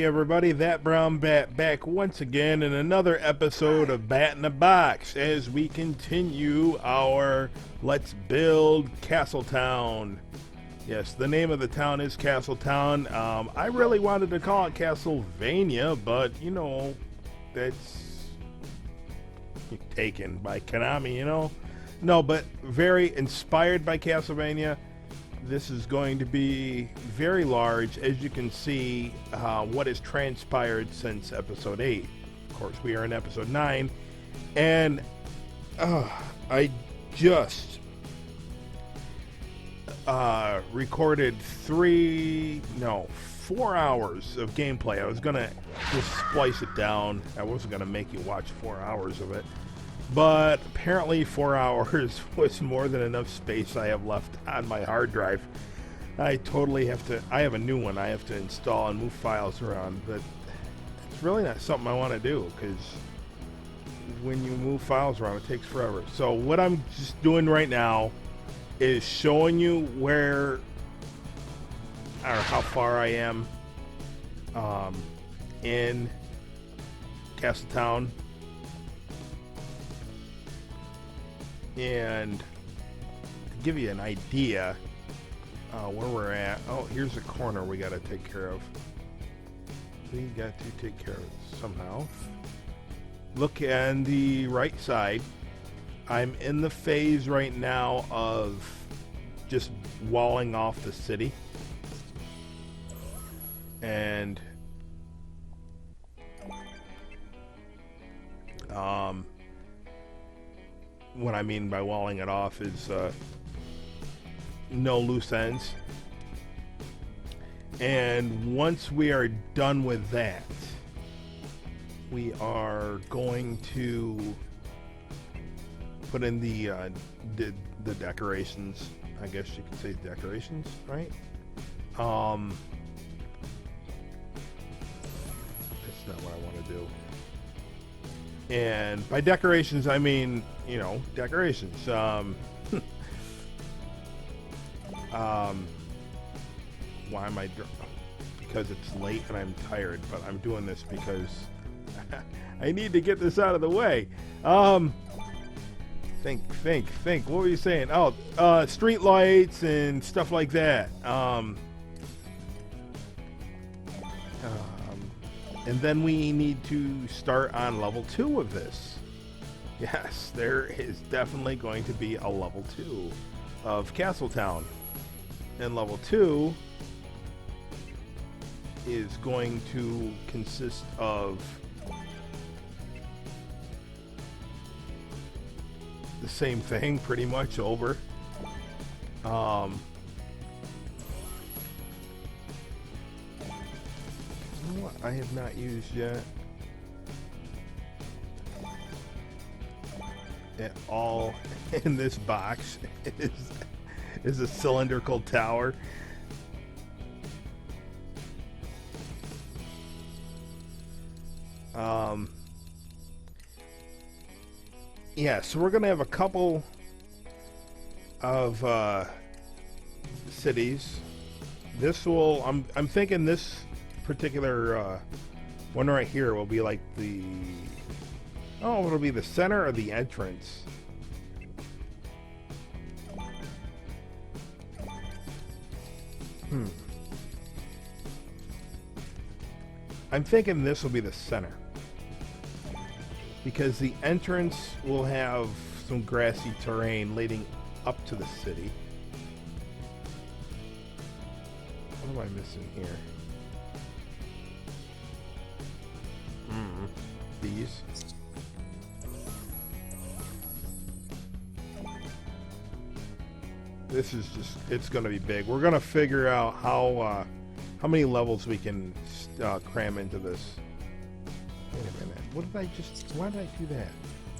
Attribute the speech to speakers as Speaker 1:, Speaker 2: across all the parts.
Speaker 1: Hey everybody, that brown bat back once again in another episode of Bat in the Box as we continue our Let's Build Castletown. Yes, the name of the town is Castletown. I really wanted to call it Castlevania, but you know, that's taken by Konami, you know? No, but very inspired by Castlevania. This is going to be very large, as you can see what has transpired since episode 8. Of course, we are in episode 9, and I just recorded 4 hours of gameplay. I was going to just splice it down. I wasn't going to make you watch 4 hours of it. But apparently 4 hours was more than enough space I have left on my hard drive. I totally have to, I have a new one I have to install and move files around, but it's really not something I want to do because when you move files around it takes forever. So what I'm just doing right now is showing you where or how far I am in Castletown. And to give you an idea where we're at, oh, here's a corner we got to take care of. We got to take care of it somehow. Look on the right side. I'm in the phase right now of just walling off the city. And what I mean by walling it off is no loose ends. And once we are done with that, we are going to put in the decorations. I guess you could say decorations, right? That's not what I want to do. And by decorations, I mean, you know, decorations. Why am I... Because it's late and I'm tired, but I'm doing this because I need to get this out of the way. Think. What were you saying? Oh, street lights and stuff like that. And then we need to start on level 2 of this. Yes, there is definitely going to be a level 2 of Castletown. And level 2 is going to consist of the same thing pretty much over. What I have not used yet at all in this box is a cylindrical tower. Yeah, so we're gonna have a couple of cities. This will, I'm thinking this particular one right here will be like the, oh, it'll be the center of the entrance. I'm thinking this will be the center because the entrance will have some grassy terrain leading up to the city. What am I missing here? These. This is just, it's going to be big. We're going to figure out how many levels we can cram into this. Wait a minute. What did I just, why did I do that?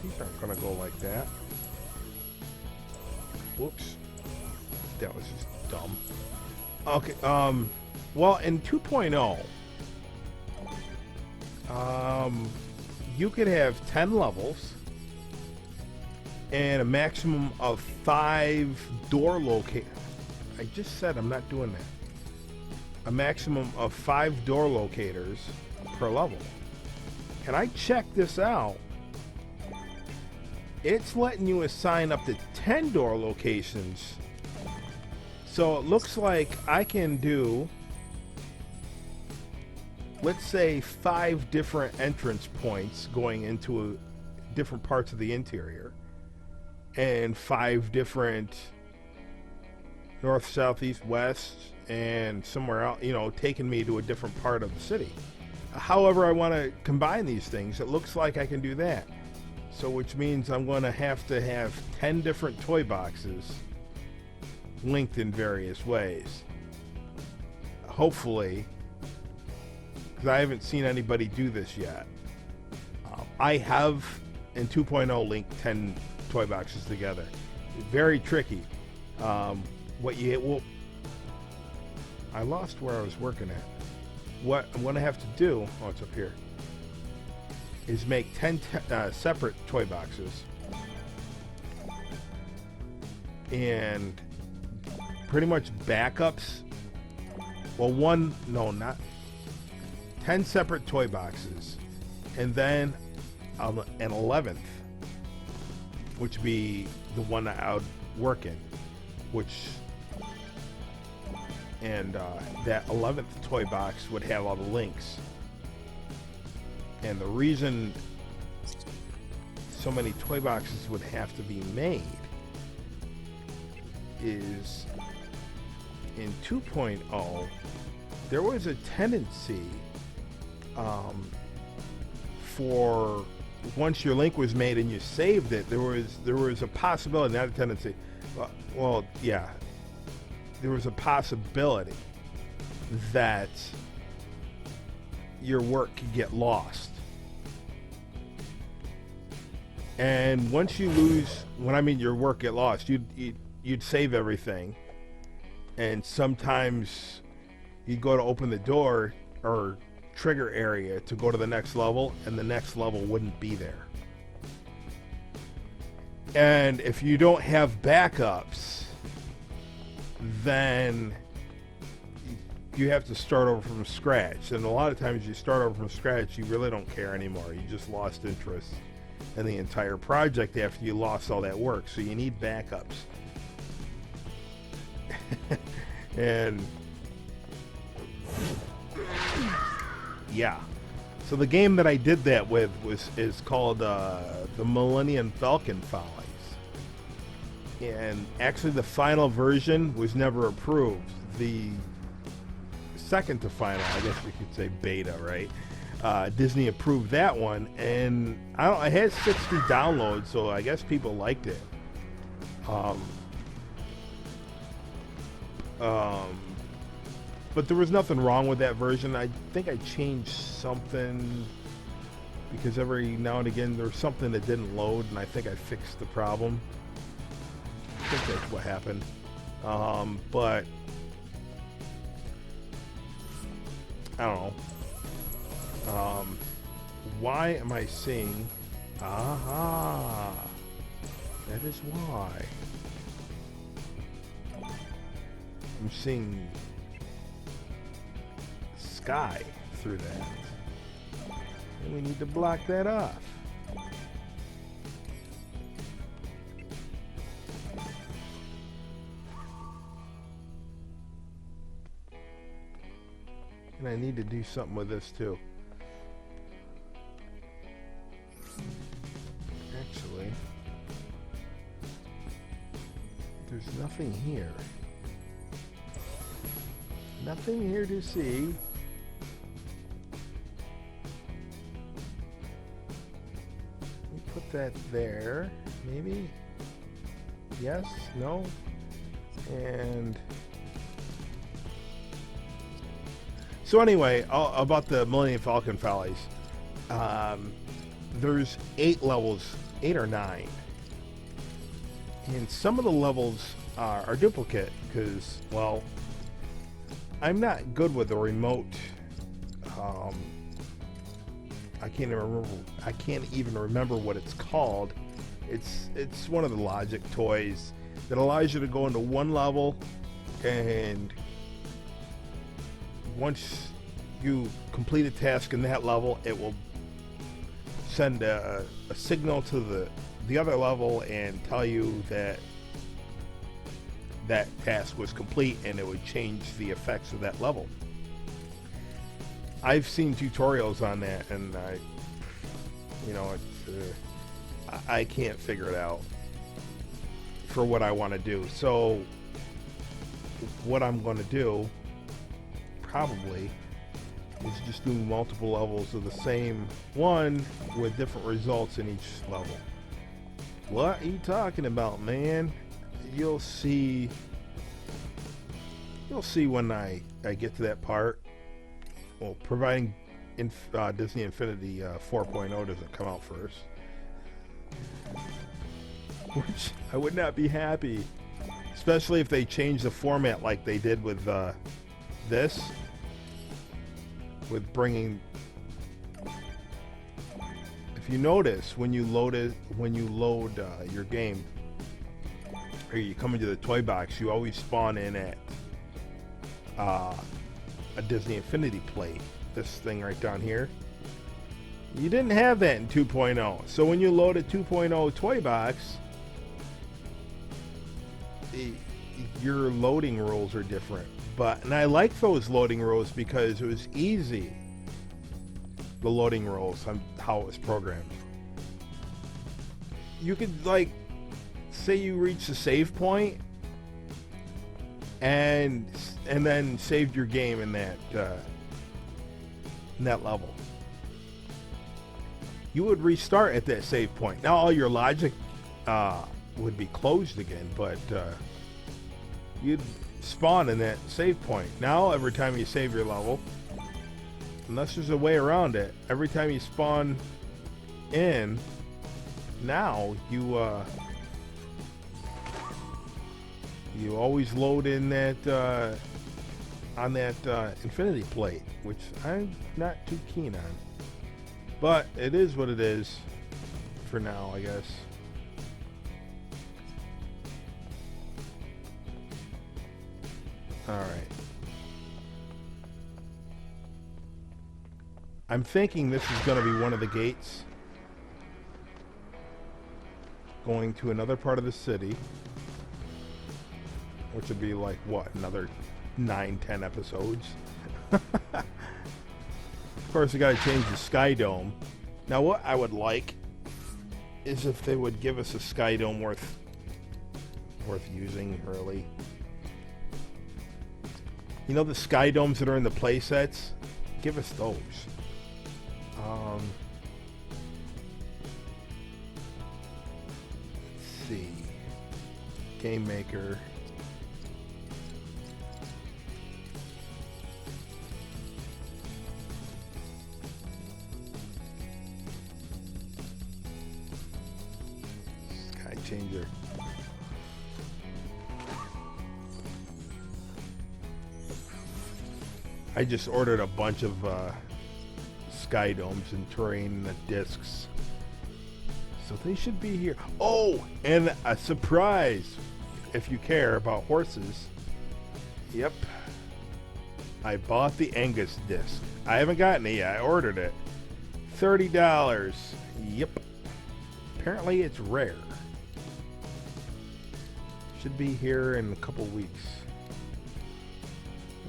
Speaker 1: These aren't going to go like that. Whoops. That was just dumb. Okay, well, in 2.0, you could have 10 levels and a maximum of 5 door locations. I just said I'm not doing that. a maximum of 5 door locators per level. And I checked this out. It's letting you assign up to 10 door locations. So it looks like I can do, let's say, 5 different entrance points going into different parts of the interior, and 5 different north, south, east, west, and somewhere else, you know, taking me to a different part of the city. However I want to combine these things, it looks like I can do that. So which means I'm going to have 10 different toy boxes linked in various ways. Hopefully, because I haven't seen anybody do this yet. I have in 2.0 linked 10 toy boxes together. Very tricky. I lost where I was working at. What I'm going to have to do, oh, it's up here, is make 10 separate toy boxes. And pretty much backups. Well, 10 separate toy boxes. And then an 11th, which would be the one that I would work in. That 11th toy box would have all the links. And the reason so many toy boxes would have to be made is in 2.0 there was a tendency for once your link was made and you saved it, there was a possibility, not a tendency, there was a possibility that your work could get lost. And once you lose, when I mean your work get lost, you'd save everything, and sometimes you'd go to open the door or trigger area to go to the next level, and the next level wouldn't be there. And if you don't have backups, then you have to start over from scratch. And a lot of times you start over from scratch, you really don't care anymore. You just lost interest in the entire project after you lost all that work. So you need backups. And yeah. So the game that I did that with is called the Millennium Falcon Follies. And actually the final version was never approved. The second to final, I guess we could say beta, right? Disney approved that one, and I had 60 downloads, so I guess people liked it. But there was nothing wrong with that version. I think I changed something because every now and again there was something that didn't load, and I think I fixed the problem. I think that's what happened. But I don't know. Why am I seeing? Aha! That is why. I'm seeing sky through that. And we need to block that off. And I need to do something with this too. Actually, there's nothing here. Nothing here to see. We put that there, maybe? Yes? No? And so anyway, about the Millennium Falcon Follies, there's 8 levels, 8 or 9, and some of the levels are duplicate because, well, I'm not good with the remote. I can't even remember what it's called. It's one of the Logic toys that allows you to go into one level and once you complete a task in that level, it will send a signal to the other level and tell you that that task was complete, and it would change the effects of that level. I've seen tutorials on that, and I can't figure it out for what I want to do. So what I'm going to do probably is just do multiple levels of the same one with different results in each level. What are you talking about, man? You'll see when I get to that part. Well, providing Disney Infinity 4.0 doesn't come out first, which I would not be happy, especially if they change the format like they did with this, with bringing. If you notice, when you load your game, or you come into the toy box, you always spawn in at a Disney Infinity plate. This thing right down here. You didn't have that in 2.0. So when you load a 2.0 toy box, your loading rules are different. And I like those loading rules because it was easy. The loading rules on how it was programmed. You could, like, say you reach the save point and then saved your game in that level. You would restart at that save point. Now all your logic would be closed again, but you'd spawn in that save point. Now every time you save your level, unless there's a way around it, every time you spawn in, now you always load in that on that Infinity plate, which I'm not too keen on. But it is what it is for now, I guess. All right. I'm thinking this is going to be one of the gates going to another part of the city, which would be like, what, another 9-10 episodes? Of course, I gotta change the Sky Dome. Now, what I would like is if they would give us a Sky Dome worth using, really. You know the Sky Domes that are in the play sets? Give us those. Let's see. Game Maker. Sky Changer. I just ordered a bunch of Sky Domes and terrain discs, so they should be here. Oh, and a surprise if you care about horses. Yep, I bought the Angus disc. I haven't gotten it yet. I ordered it. $30. Yep. Apparently it's rare. Should be here in a couple weeks.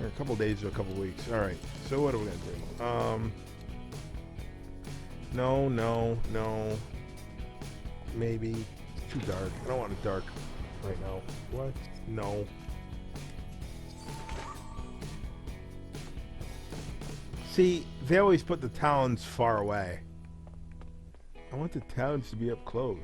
Speaker 1: Or a couple days or a couple weeks. Alright, so what are we gonna do? No. Maybe. It's too dark. I don't want it dark right now. What? No. See, they always put the towns far away. I want the towns to be up close.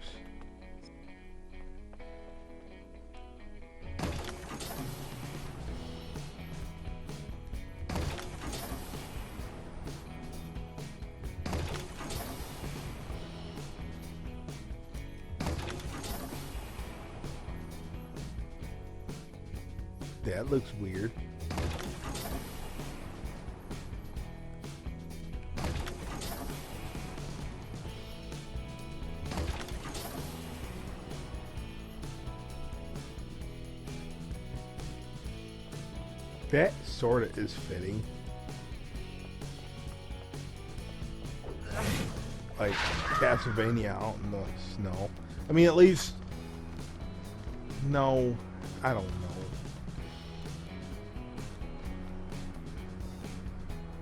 Speaker 1: That looks weird. That sorta is fitting. like Castlevania out in the snow. I mean, at least, no, I don't know.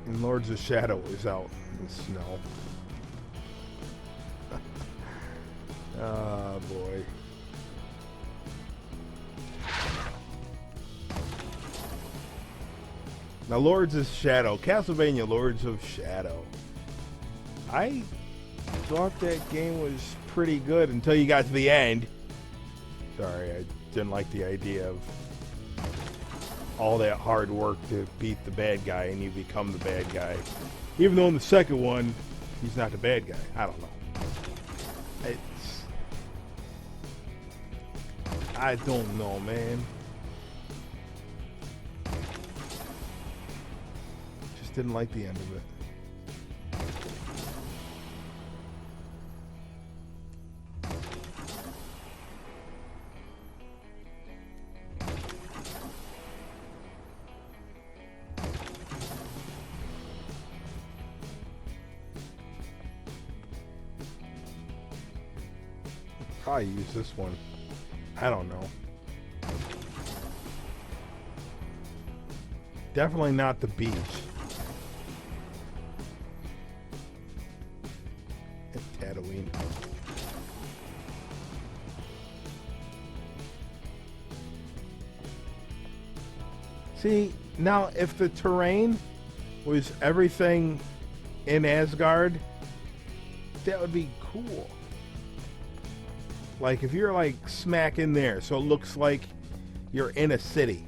Speaker 1: And Lords of Shadow is out in the snow. Oh boy. Now, Lords of Shadow, Castlevania Lords of Shadow. I thought that game was pretty good until you got to the end. Sorry, I didn't like the idea of all that hard work to beat the bad guy and you become the bad guy. Even though in the second one, he's not the bad guy. I don't know. I don't know, man. Just didn't like the end of it. Probably use this one. I don't know. Definitely not the beach. It's Tatooine. See, now if the terrain was everything in Asgard, that would be cool. Like if you're like smack in there, so it looks like you're in a city.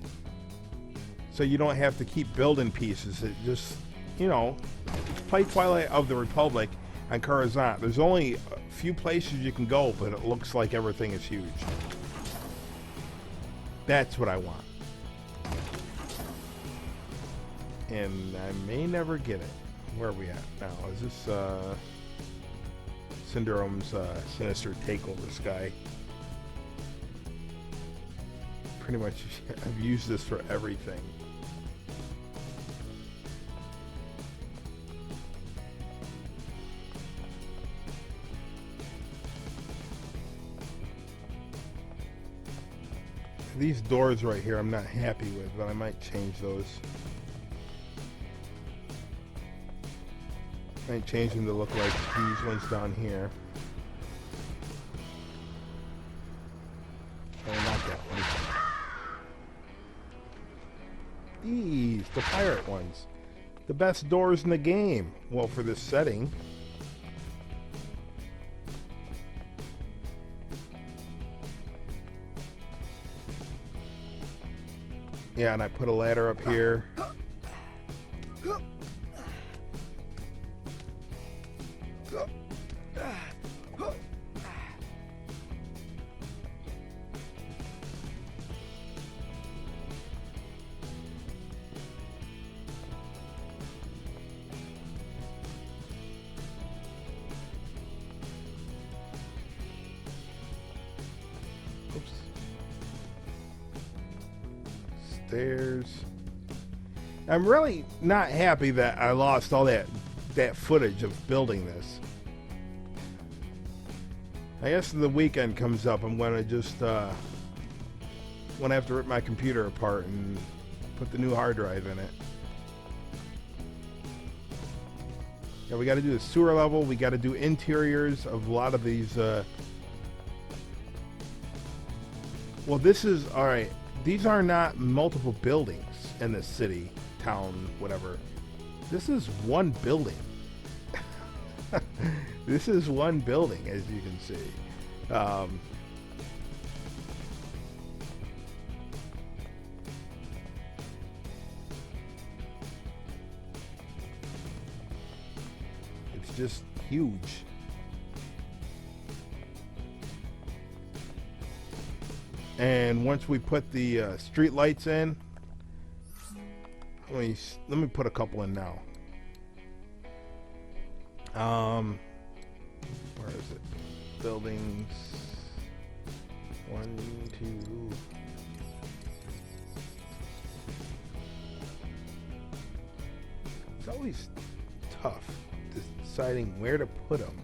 Speaker 1: So you don't have to keep building pieces. It just, you know, play Twilight of the Republic on Coruscant. There's only a few places you can go, but it looks like everything is huge. That's what I want. And I may never get it. Where are we at now? Is this Syndrome's Sinister Takeover Sky? Pretty much, I've used this for everything. These doors right here I'm not happy with, but I might change those. I might change them to look like these ones down here. Oh, not that one. These, the pirate ones. The best doors in the game. Well, for this setting. Yeah, and I put a ladder up here. Oops. Stairs. I'm really not happy that I lost all that footage of building this. I guess the weekend comes up, I'm going to just when I have to rip my computer apart and put the new hard drive in it. Yeah, we got to do the sewer level. We got to do interiors of a lot of these. Well, this is all right. These are not multiple buildings in the city, town, whatever. This is one building. This is one building, as you can see. It's just huge. And once we put the street lights in, let me put a couple in now. Where is it? Buildings. 1, 2. It's always tough deciding where to put them.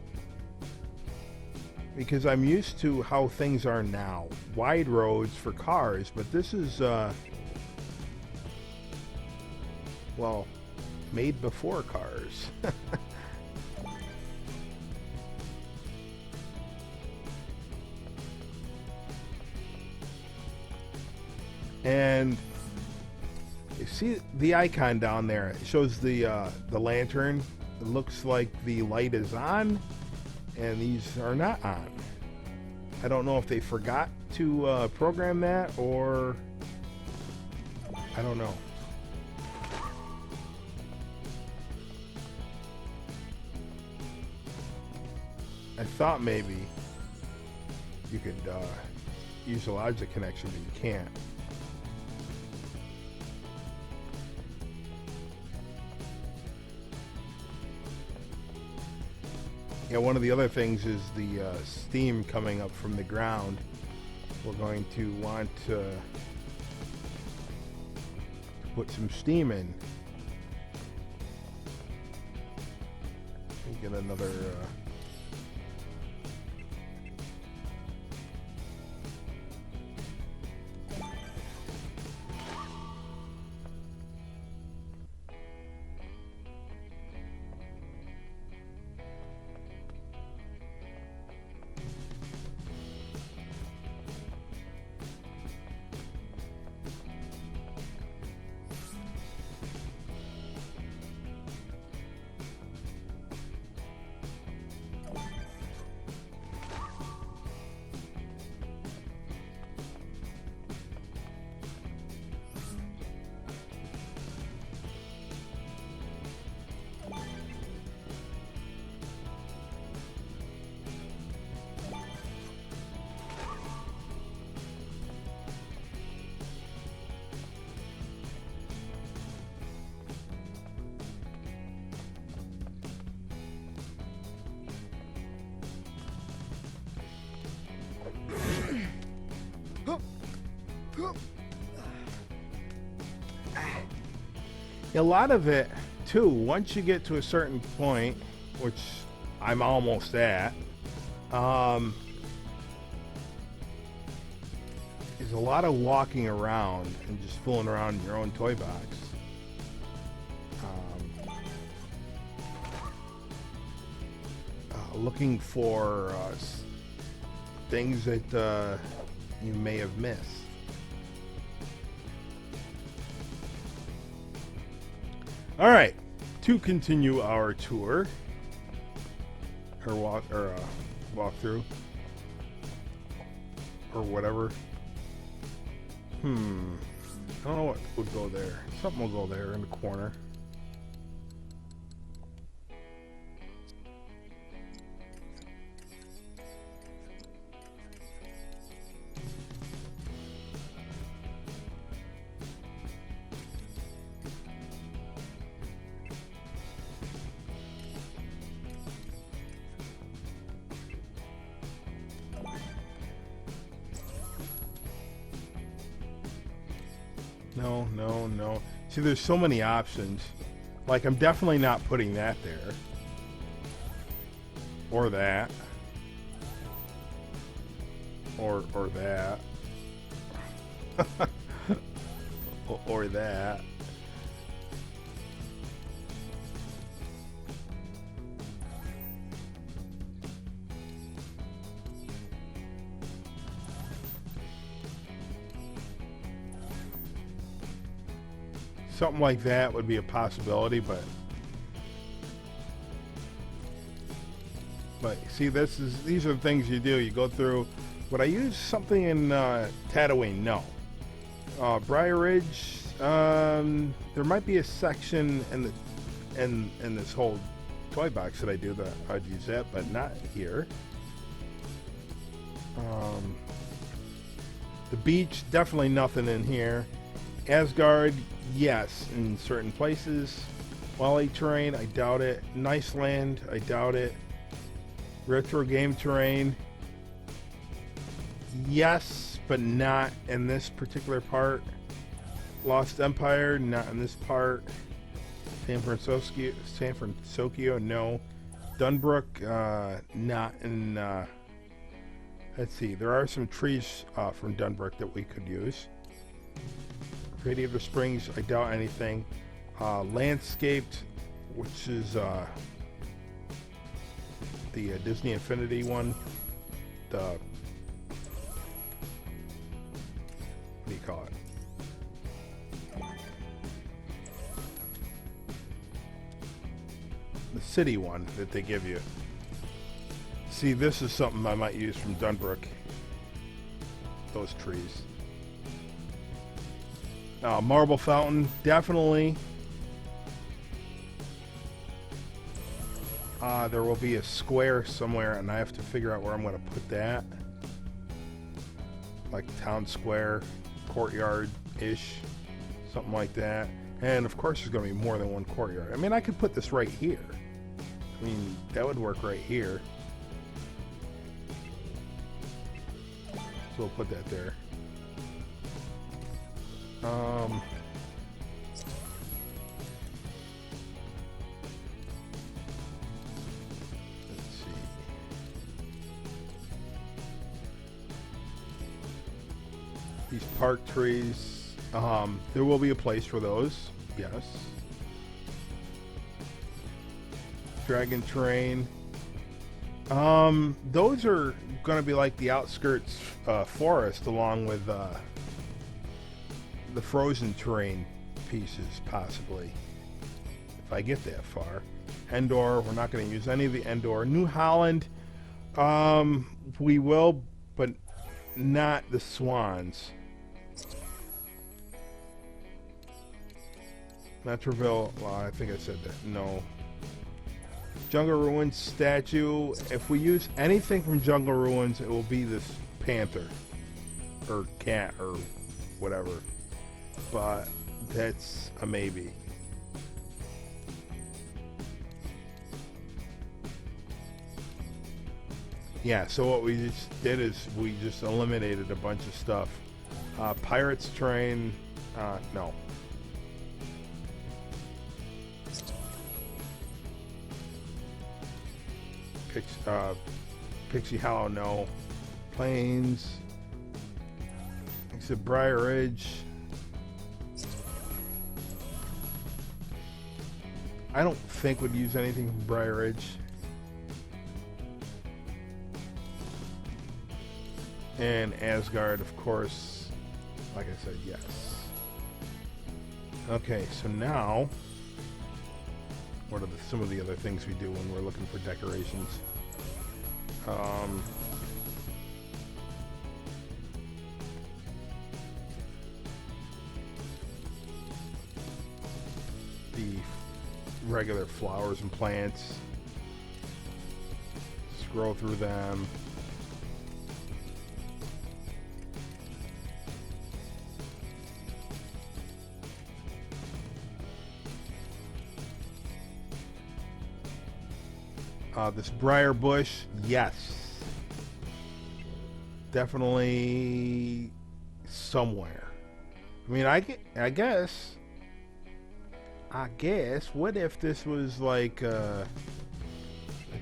Speaker 1: because I'm used to how things are now. Wide roads for cars, but this is, well, made before cars. And you see the icon down there. It shows the lantern. It looks like the light is on, and these are not on. I don't know if they forgot to program that, or I don't know. I thought maybe you could use a logic connection, but you can't. Yeah, one of the other things is the steam coming up from the ground. We're going to want to put some steam in. Get another a lot of it too, once you get to a certain point, which I'm almost at, is a lot of walking around and just fooling around in your own toy box. Looking for things that you may have missed. All right, to continue our tour or walkthrough or whatever. I don't know what would go there. Something will go there in the corner. No. See, there's so many options. Like, I'm definitely not putting that there. Or that. Or that. or that. Something like that would be a possibility, but see, these are the things you do. You go through. Would I use something in Tatooine? No. Briar Ridge. There might be a section in this whole toy box that I do that I'd use that, but not here. The beach, definitely nothing in here. Asgard, yes, in certain places. Wally terrain, I doubt it. Nice Land, I doubt it. Retro game terrain, yes, but not in this particular part. Lost Empire, not in this part. San Francisco, no. Dunbrook, not in Let's see. There are some trees from Dunbrook that we could use. Radiator Springs, I doubt anything. Landscaped, which is the Disney Infinity one. The what do you call it? The city one that they give you. See, this is something I might use from Dunbrook. Those trees. Marble fountain, definitely. There will be a square somewhere, and I have to figure out where I'm going to put that. Like town square, courtyard-ish, something like that. And of course, there's going to be more than one courtyard. I mean, I could put this right here. I mean, that would work right here. So we'll put that there. Let's see. These park trees, there will be a place for those, yes. Dragon terrain. Those are going to be like the outskirts forest along with the frozen terrain pieces, possibly, if I get that far. Endor, we're not going to use any of the Endor. New Holland, we will, but not the swans. Metroville, well, I think I said that. No. Jungle Ruins statue. If we use anything from Jungle Ruins, it will be this panther or cat or whatever. But that's a maybe. Yeah, so what we just did is we just eliminated a bunch of stuff. Pirates train, no. Pixie Hollow, no. Plains. Except Briar Ridge. I don't think we'd use anything from Briar Ridge. And Asgard, of course. Like I said, yes. Okay, so now, what are some of the other things we do when we're looking for decorations? The regular flowers and plants. Scroll through them. This briar bush, yes, definitely somewhere. I mean, I guess. What if this was like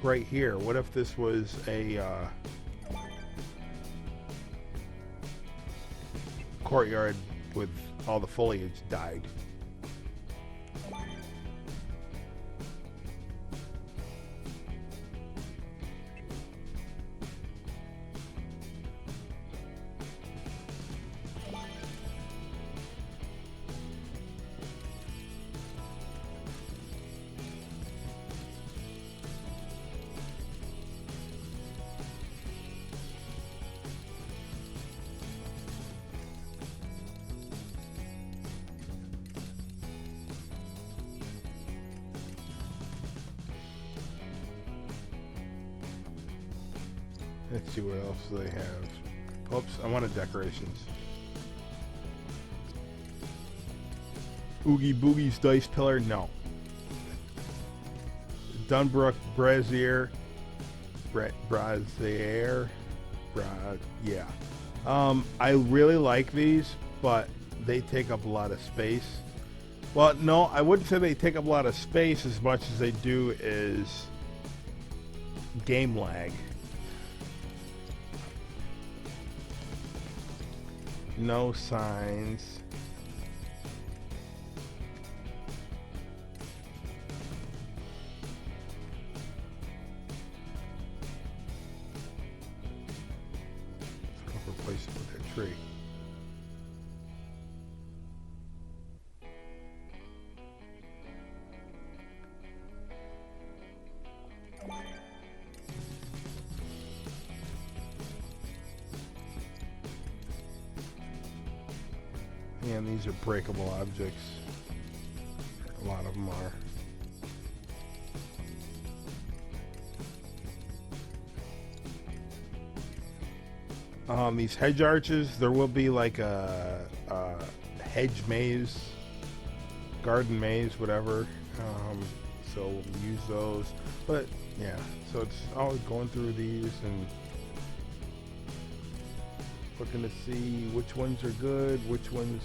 Speaker 1: right here? What if this was a courtyard with all the foliage died? Let's see what else they have. Oops, I wanted decorations. Oogie Boogie's Dice Pillar, no. Dunbrook Brazier. Yeah. I really like these, but they take up a lot of space. Well, no, I wouldn't say they take up a lot of space as much as they do is game lag. no signs. Let's go for a place to put that tree. And these are breakable objects. A lot of them are. These hedge arches, there will be like a hedge maze, garden maze, whatever. So we'll use those. But yeah, so it's always going through these and looking to see which ones are good, which ones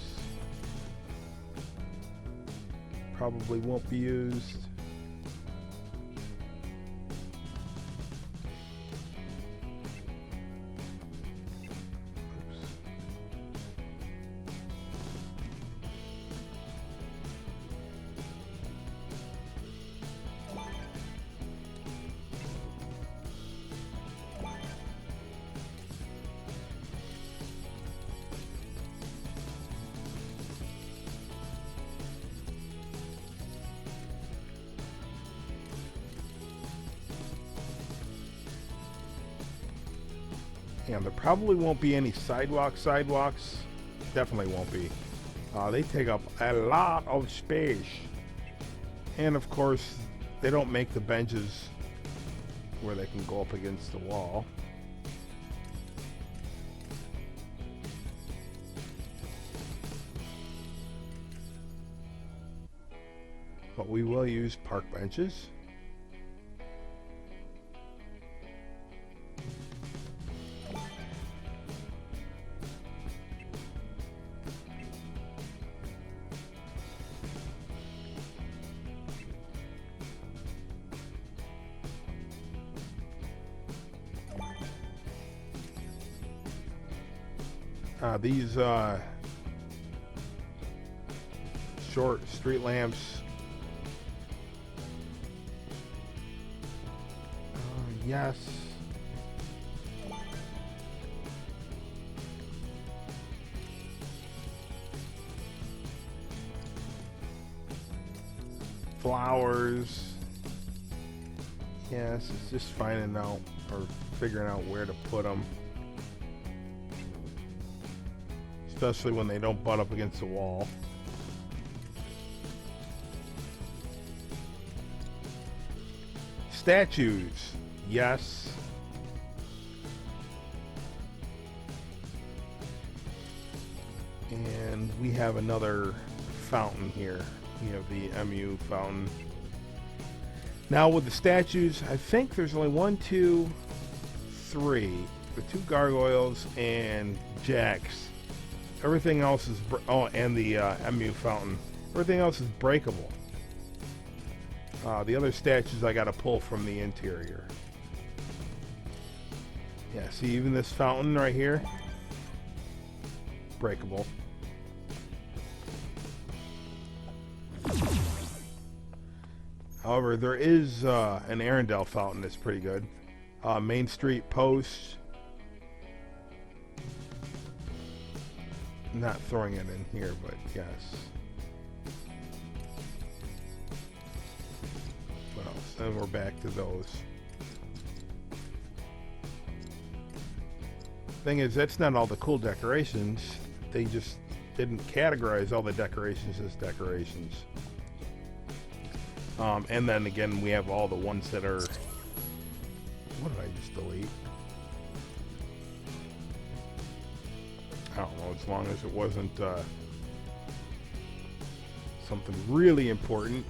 Speaker 1: probably won't be used. And there probably won't be any sidewalks. Definitely won't be. They take up a lot of space. And of course, they don't make the benches where they can go up against the wall. But we will use park benches. These short street lamps, yes. Flowers, yes. It's just finding out or figuring out where to put them. Especially when they don't butt up against the wall. Statues, yes. And we have another fountain here. We have the MU fountain. Now with the statues, I think there's only 1, 2, 3. The 2 gargoyles and jacks. Everything else is and the MU fountain. Everything else is breakable. The other statues I got to pull from the interior. Yeah, see, even this fountain right here, breakable. However, there is an Arendelle fountain that's pretty good. Main Street post. Not throwing it in here, but yes. What else? Then we're back to those. Thing is, that's not all the cool decorations. They just didn't categorize all the decorations as decorations. And then again, we have all the ones that are... What did I just delete? I don't know, as long as it wasn't something really important.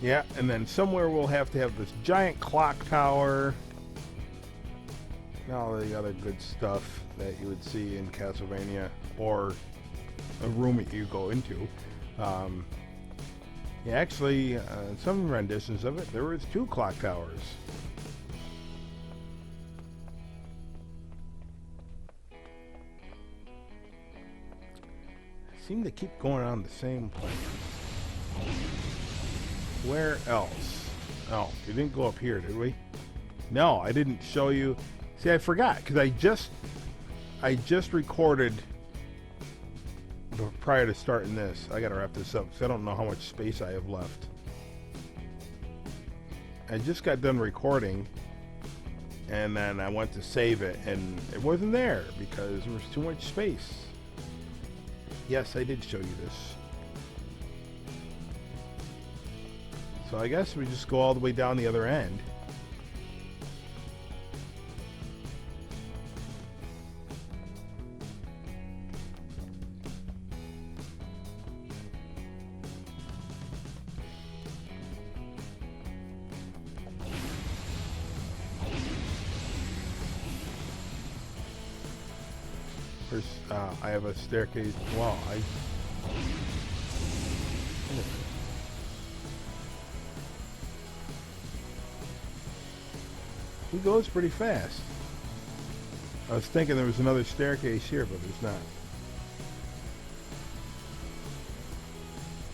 Speaker 1: Yeah, and then somewhere we'll have to have this giant clock tower. And all the other good stuff that you would see in Castlevania, or a room that you go into. Yeah, actually, some renditions of it, there was 2 clock towers. I seem to keep going on the same place. Where else? Oh, we didn't go up here, did we? No, I didn't show you. See, I forgot, because I just recorded prior to starting this. I gotta wrap this up because I don't know how much space I have left. I just got done recording, and then I went to save it, and it wasn't there because there was too much space. Yes, I did show you this. So I guess we just go all the way down the other end. I have a staircase. Wow, he goes pretty fast. I was thinking there was another staircase here, but there's not.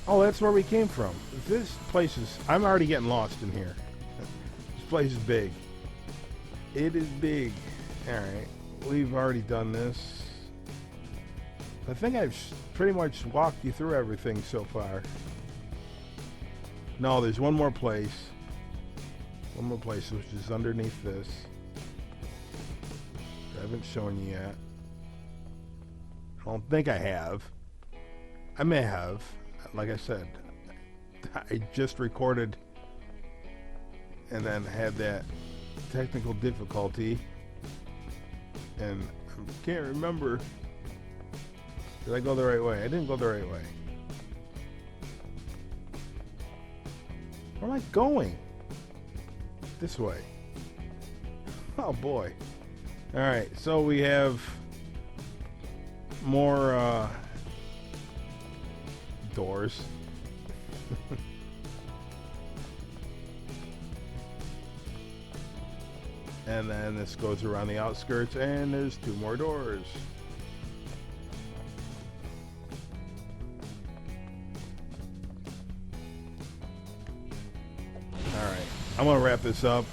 Speaker 1: Oh, that's where we came from. This place is... I'm already getting lost in here. This place is big. It is big. Alright, we've already done this. I think I've pretty much walked you through everything so far. No, there's one more place. One more place, which is underneath this. I haven't shown you yet. I don't think I have. I may have. Like I said, I just recorded and then had that technical difficulty. And I can't remember. Did I go the right way? I didn't go the right way. Where am I going? This way. Oh boy. Alright, so we have more doors. And then this goes around the outskirts and there's 2 more doors. I'm going to wrap this up.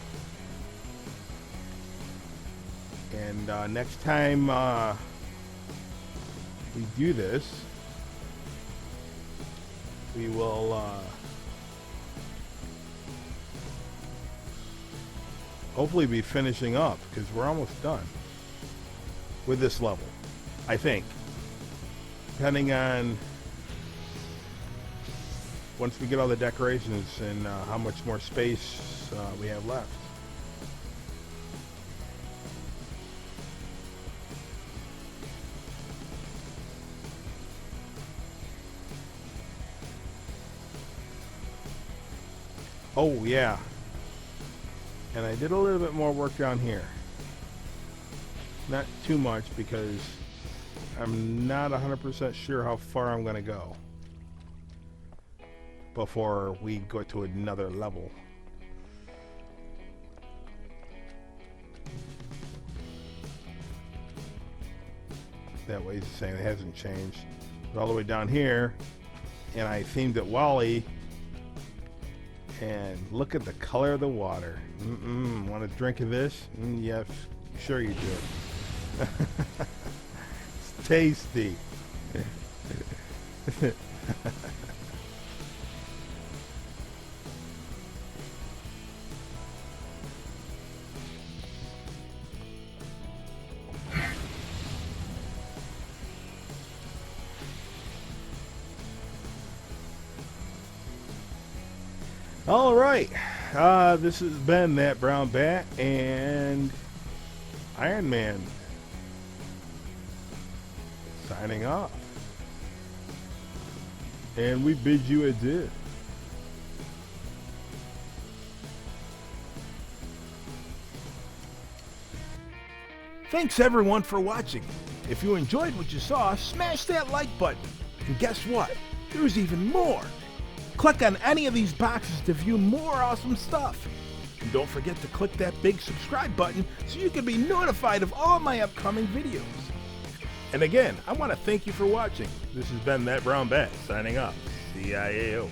Speaker 1: And next time we do this, we will hopefully be finishing up, because we're almost done with this level, I think. Depending on once we get all the decorations and how much more space we have left. Oh yeah, and I did a little bit more work down here. Not too much, because I'm not 100% sure how far I'm going to go before we go to another level. That way, it's saying it hasn't changed. But all the way down here, and I themed it Wally. And look at the color of the water. Want a drink of this? Yes, sure you do. It's tasty. All right, this has been That Brown Bat and Iron Man signing off, and we bid you adieu. Thanks everyone for watching. If you enjoyed what you saw, smash that like button. And guess what? There's even more. Click on any of these boxes to view more awesome stuff. And don't forget to click that big subscribe button so you can be notified of all my upcoming videos. And again, I want to thank you for watching. This has been Matt Brown Bass signing off. CIAO.